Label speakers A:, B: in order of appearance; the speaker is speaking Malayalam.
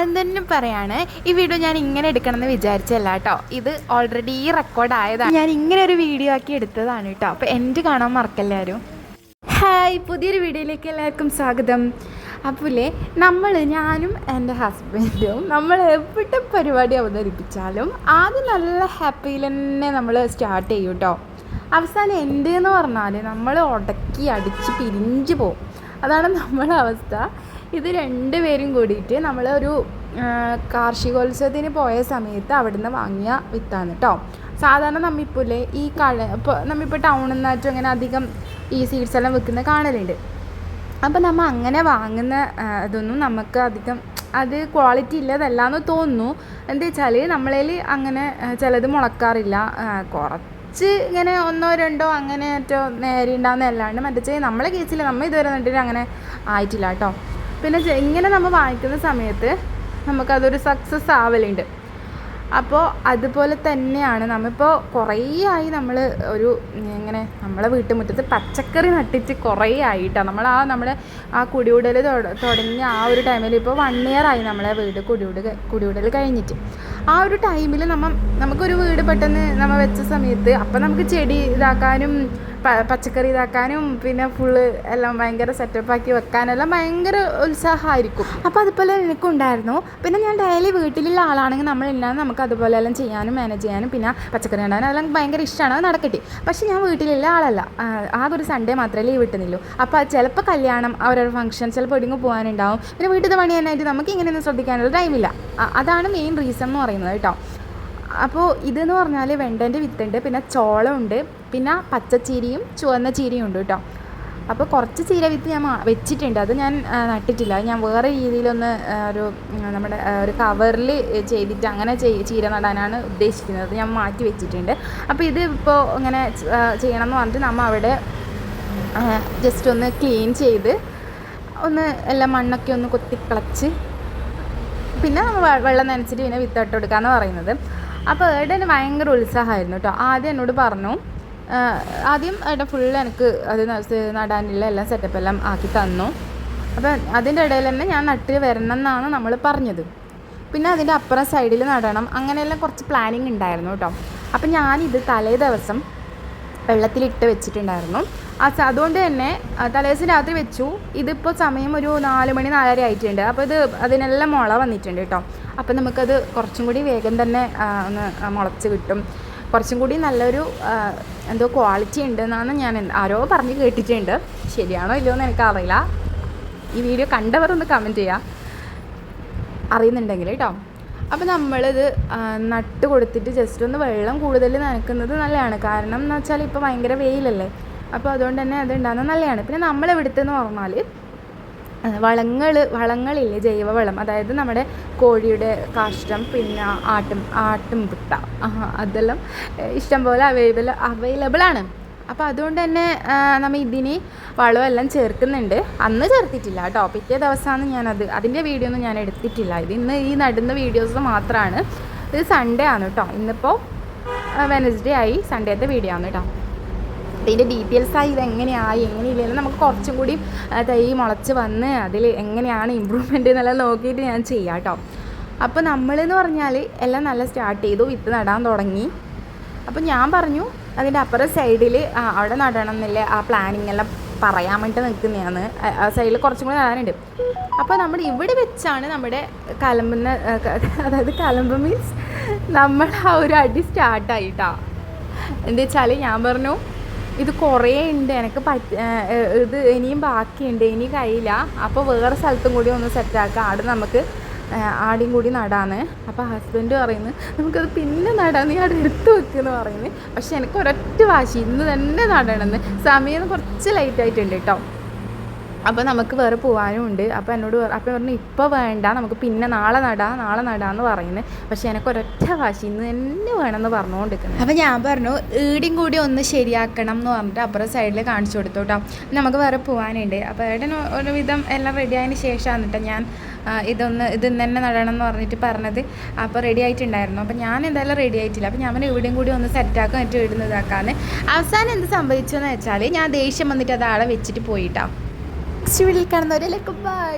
A: ആദ്യം തന്നെ പറയാണ്, ഈ വീഡിയോ ഞാൻ ഇങ്ങനെ എടുക്കണമെന്ന് വിചാരിച്ചല്ല കേട്ടോ. ഇത് ഓൾറെഡി റെക്കോർഡ് ആയതാണ്. ഞാൻ ഇങ്ങനെ ഒരു വീഡിയോ ആക്കി എടുത്തതാണ് കേട്ടോ. അപ്പോൾ എൻ്റെ കാണാൻ മറക്കല്ലാരും. ഹായ്, പുതിയൊരു വീഡിയോയിലേക്ക് എല്ലാവർക്കും സ്വാഗതം. അപ്പോഴേ ഞാനും എൻ്റെ ഹസ്ബൻഡും നമ്മൾ എവിടെ പരിപാടി അവതരിപ്പിച്ചാലും ആദ്യം നല്ല ഹാപ്പിയിൽ തന്നെ നമ്മൾ സ്റ്റാർട്ട് ചെയ്യും കേട്ടോ. അവസാനം എന്തെന്ന് പറഞ്ഞാൽ നമ്മൾ ഉടക്കി അടിച്ച് പിരിഞ്ഞു പോകും. അതാണ് നമ്മളെ അവസ്ഥ. ഇത് രണ്ടുപേരും കൂടിയിട്ട് നമ്മളൊരു കാർഷികോത്സവത്തിന് പോയ സമയത്ത് അവിടുന്ന് വാങ്ങിയ വിത്താണ് കേട്ടോ. സാധാരണ നമ്മിപ്പോലെ നമ്മളിപ്പോൾ ടൗണിൽ നിന്നായിട്ടും അങ്ങനെ അധികം ഈ സീഡ്സ് എല്ലാം വെക്കുന്ന കാണലുണ്ട്. അപ്പോൾ നമ്മൾ അങ്ങനെ വാങ്ങുന്ന ഇതൊന്നും നമുക്ക് അധികം അത് ക്വാളിറ്റി ഇല്ലതല്ലാന്ന് തോന്നുന്നു. എന്താ വെച്ചാൽ നമ്മളതിൽ അങ്ങനെ ചിലത് മുളക്കാറില്ല. കുറച്ച് ഇങ്ങനെ ഒന്നോ രണ്ടോ അങ്ങനെ ഏറ്റവും നേരെ ഉണ്ടാകുന്നതല്ലാണ്ട് മറ്റേ നമ്മളെ കേസിൽ നമ്മൾ ഇതുവരെ നട്ടിട്ട് അങ്ങനെ ആയിട്ടില്ല കേട്ടോ. പിന്നെ ഇങ്ങനെ നമ്മൾ വാങ്ങിക്കുന്ന സമയത്ത് നമുക്കതൊരു സക്സസ് ആവലുണ്ട്. അപ്പോൾ അതുപോലെ തന്നെയാണ് നമ്മളിപ്പോൾ കുറേ ആയി നമ്മൾ ഇങ്ങനെ നമ്മളെ വീട്ടുമുറ്റത്ത് പച്ചക്കറി നട്ടിട്ട് കുറേ ആയിട്ടാണ് നമ്മൾ ആ കുടിയൂടൽ തുടങ്ങിയ ആ ഒരു ടൈമിൽ ഇപ്പോൾ 1 year ആയി നമ്മളെ വീട് കുടിയൂടൽ കഴിഞ്ഞിട്ട്. ആ ഒരു ടൈമിൽ നമുക്കൊരു വീട് പെട്ടെന്ന് നമ്മൾ വെച്ച സമയത്ത് അപ്പം നമുക്ക് ചെടി ഇതാക്കാനും പച്ചക്കറി ഇതാക്കാനും പിന്നെ ഫുള്ള് എല്ലാം ഭയങ്കര സെറ്റപ്പാക്കി വെക്കാനെല്ലാം ഭയങ്കര ഉത്സാഹമായിരിക്കും. അപ്പോൾ അതുപോലെ എനിക്കുണ്ടായിരുന്നു. പിന്നെ ഞാൻ ഡെയിലി വീട്ടിലുള്ള ആളാണെങ്കിൽ നമ്മളില്ലാതെ നമുക്ക് അതുപോലെ എല്ലാം ചെയ്യാനും മാനേജ് ചെയ്യാനും പിന്നെ പച്ചക്കറി ഉണ്ടാകാനും അതെല്ലാം ഭയങ്കര ഇഷ്ടമാണ്. അത് നടക്കട്ടെ. പക്ഷേ ഞാൻ വീട്ടിലുള്ള ആളല്ല. ആകെ ഒരു സൺഡേ മാത്രമേ ലീവ് കിട്ടുന്നുള്ളൂ. അപ്പോൾ ചിലപ്പോൾ കല്യാണം, അവരൊരു ഫംഗ്ഷൻ, ചിലപ്പോൾ എവിടെയെങ്കിലും പോകാനുണ്ടാവും. പിന്നെ വീട്ടിൽ പണി തന്നെയായിട്ട് നമുക്ക് ഇങ്ങനെയൊന്നും ശ്രദ്ധിക്കാനുള്ള ടൈമില്ല. അതാണ് മെയിൻ റീസൺ എന്ന് പറയുന്നത് കേട്ടോ. അപ്പോൾ ഇതെന്ന് പറഞ്ഞാൽ വെണ്ടേൻ്റെ വിത്തുണ്ട്, പിന്നെ ചോളമുണ്ട്, പിന്നെ പച്ചച്ചീരയും ചുവന്ന ചീരയും ഉണ്ട് കേട്ടോ. അപ്പോൾ കുറച്ച് ചീര വിത്ത് ഞാൻ വെച്ചിട്ടുണ്ട്. അത് ഞാൻ നട്ടിട്ടില്ല. ഞാൻ വേറെ രീതിയിലൊന്ന് നമ്മുടെ ഒരു കവറിൽ ചെയ്തിട്ട് അങ്ങനെ ചീര നടാനാണ് ഉദ്ദേശിക്കുന്നത്. ഞാൻ മാറ്റി വെച്ചിട്ടുണ്ട്. അപ്പോൾ ഇത് ഇപ്പോൾ ഇങ്ങനെ ചെയ്യണം എന്ന് പറഞ്ഞിട്ട് നമ്മൾ അവിടെ ജസ്റ്റ് ഒന്ന് ക്ലീൻ ചെയ്ത് ഒന്ന് എല്ലാം മണ്ണൊക്കെ ഒന്ന് കൊത്തിക്കളച്ച് പിന്നെ നമ്മൾ വെള്ളം നനച്ചിട്ട് പിന്നെ വിത്തിട്ട് കൊടുക്കാമെന്ന് പറയുന്നത്. അപ്പോൾ ഏട്ടന് ഭയങ്കര ഉത്സാഹമായിരുന്നു കേട്ടോ. ആദ്യം എന്നോട് പറഞ്ഞു, ആദ്യം ഏട്ടൻ ഫുള്ള് എനിക്ക് അത് നടാനുള്ള എല്ലാം സെറ്റപ്പ് എല്ലാം ആക്കി തന്നു. അപ്പോൾ അതിൻ്റെ ഇടയിൽ തന്നെ ഞാൻ നട്ട് വരണം എന്നാണ് നമ്മൾ പറഞ്ഞത്. പിന്നെ അതിൻ്റെ അപ്പുറം സൈഡിൽ നടണം, അങ്ങനെയെല്ലാം കുറച്ച് പ്ലാനിങ് ഉണ്ടായിരുന്നു കേട്ടോ. അപ്പം ഞാനിത് തലേ ദിവസം വെള്ളത്തിലിട്ട് വെച്ചിട്ടുണ്ടായിരുന്നു. അതുകൊണ്ട് തന്നെ തലേദിവസം രാത്രി വെച്ചു. ഇതിപ്പോൾ സമയം ഒരു 4 മണി 4:30 ആയിട്ടുണ്ട്. അപ്പോൾ അതിനെല്ലാം മുള വന്നിട്ടുണ്ട് കേട്ടോ. അപ്പോൾ നമുക്കത് കുറച്ചും കൂടി വേഗം തന്നെ ഒന്ന് മുളച്ച് കിട്ടും. കുറച്ചും കൂടി നല്ലൊരു എന്തോ ക്വാളിറ്റി ഉണ്ടെന്നാണ് ഞാൻ ആരോ പറഞ്ഞ് കേട്ടിട്ടുണ്ട്. ശരിയാണോ ഇല്ലയോ എന്ന് എനിക്കറിയില്ല. ഈ വീഡിയോ കണ്ടവർ ഒന്ന് കമൻറ്റ് ചെയ്യുക അറിയുന്നുണ്ടെങ്കിൽ കേട്ടോ. അപ്പോൾ നമ്മളിത് നട്ട് കൊടുത്തിട്ട് ജസ്റ്റ് ഒന്ന് വെള്ളം കൂടുതൽ നനയ്ക്കുന്നത് നല്ലതാണ്. കാരണം എന്ന് വെച്ചാൽ ഇപ്പോൾ ഭയങ്കര വെയിലല്ലേ. അപ്പോൾ അതുകൊണ്ട് തന്നെ അത് ഉണ്ടാകുന്നത് നല്ലതാണ്. പിന്നെ നമ്മളെവിടുത്തെന്ന് പറഞ്ഞാൽ വളങ്ങളില്ലേ, ജൈവവളം, അതായത് നമ്മുടെ കോഴിയുടെ കാഷ്ടം, പിന്നെ ആട്ടും പുട്ട, അതെല്ലാം ഇഷ്ടംപോലെ അവൈലബിളാണ്. അപ്പോൾ അതുകൊണ്ട് തന്നെ നമ്മൾ ഇതിന് വളമെല്ലാം ചേർക്കുന്നുണ്ട്. അന്ന് ചേർത്തിട്ടില്ല കേട്ടോ. പിറ്റേ ദിവസമാണ് അതിൻ്റെ വീഡിയോ ഒന്നും ഞാൻ എടുത്തിട്ടില്ല. ഇന്ന് ഈ നടുന്ന വീഡിയോസ് മാത്രമാണ്. ഇത് സൺഡേ ആണ് കേട്ടോ. ഇന്നിപ്പോൾ വെനസ്ഡേ ആയി, സൺഡേത്തെ വീഡിയോ ആണ് കേട്ടോ. ഇതിൻ്റെ ഡീറ്റെയിൽസായി എങ്ങനെയില്ലെങ്കിലും നമുക്ക് കുറച്ചും കൂടി തൈ മുളച്ച് വന്ന് അതിൽ എങ്ങനെയാണ് ഇമ്പ്രൂവ്മെൻറ്റ് എന്നെല്ലാം നോക്കിയിട്ട് ഞാൻ ചെയ്യാം കേട്ടോ. അപ്പോൾ നമ്മളെന്ന് പറഞ്ഞാൽ എല്ലാം നല്ല സ്റ്റാർട്ട് ചെയ്തു, വിത്ത് നടാൻ തുടങ്ങി. അപ്പോൾ ഞാൻ പറഞ്ഞു അതിൻ്റെ അപ്പുറം സൈഡിൽ അവിടെ നടണം എന്നില്ല, ആ പ്ലാനിങ് എല്ലാം പറയാൻ വേണ്ടിയിട്ട് നിൽക്കുന്നതാണ്. ആ സൈഡിൽ കുറച്ചും കൂടി നടാനുണ്ട്. അപ്പോൾ നമ്മുടെ ഇവിടെ വെച്ചാണ് നമ്മുടെ അതായത് കലമ്പ് മീൻസ് നമ്മൾ ആ ഒരു അടി സ്റ്റാർട്ടായിട്ടാ. എന്താ വെച്ചാൽ ഞാൻ പറഞ്ഞു ഇത് കുറേ ഉണ്ട്, എനിക്ക് ഇത് ഇനിയും ബാക്കിയുണ്ട്, ഇനി കഴിയില്ല. അപ്പോൾ വേറെ സ്ഥലത്തും കൂടി ഒന്ന് സെറ്റാക്കാം, അവിടെ നമുക്ക് ആടിയും കൂടി നടാന്ന്. അപ്പോൾ ഹസ്ബൻഡ് പറയുന്നത് നമുക്കത് പിന്നെ നടാൻ, നീ അവിടെ എടുത്ത് വെക്കുമെന്ന് പറയുന്നത്. പക്ഷെ എനിക്ക് ഒരൊറ്റ വാശി, ഇന്ന് തന്നെ നടണമെന്ന്. സമയം കുറച്ച് ലേറ്റായിട്ടുണ്ട് കേട്ടോ. അപ്പോൾ നമുക്ക് വേറെ പോകാനും ഉണ്ട്. അപ്പോൾ പറഞ്ഞു ഇപ്പോൾ വേണ്ട, നമുക്ക് പിന്നെ നാളെ നടാന്ന് പറയുന്നത്. പക്ഷേ എനിക്ക് ഒരൊറ്റ വാശി, ഇന്ന് തന്നെ വേണമെന്ന് പറഞ്ഞുകൊണ്ടിരിക്കുന്നത്. അപ്പോൾ ഞാൻ പറഞ്ഞു ഈടിയും കൂടി ഒന്ന് ശരിയാക്കണം എന്ന് പറഞ്ഞിട്ട് അപ്പുറം സൈഡിൽ കാണിച്ചു കൊടുത്തു കേട്ടോ. നമുക്ക് വേറെ പോകാനുണ്ട്. അപ്പോൾ ഏട്ടൻ ഒരുവിധം എല്ലാം റെഡി ആയതിന് ശേഷമാണ് കേട്ടോ ഞാൻ ഇത് തന്നെ നടണം എന്ന് പറഞ്ഞിട്ട് പറഞ്ഞത്. അപ്പോൾ റെഡി ആയിട്ടുണ്ടായിരുന്നു. അപ്പോൾ ഞാൻ എന്തായാലും റെഡി ആയിട്ടില്ല. അപ്പോൾ ഞാൻ ഇവിടെയും കൂടി ഒന്ന് സെറ്റാക്കാൻ എന്നിട്ട് ഇടുന്നതാക്കാന്ന്. അവസാനം എന്ത് സംഭവിച്ചതെന്ന് വെച്ചാൽ ഞാൻ ദേഷ്യം വന്നിട്ട് അത് ആളെ വെച്ചിട്ട് പോയിട്ടാ. നെക്സ്റ്റ് വീഡിയോയിൽ കാണുന്നവരെ ബൈ.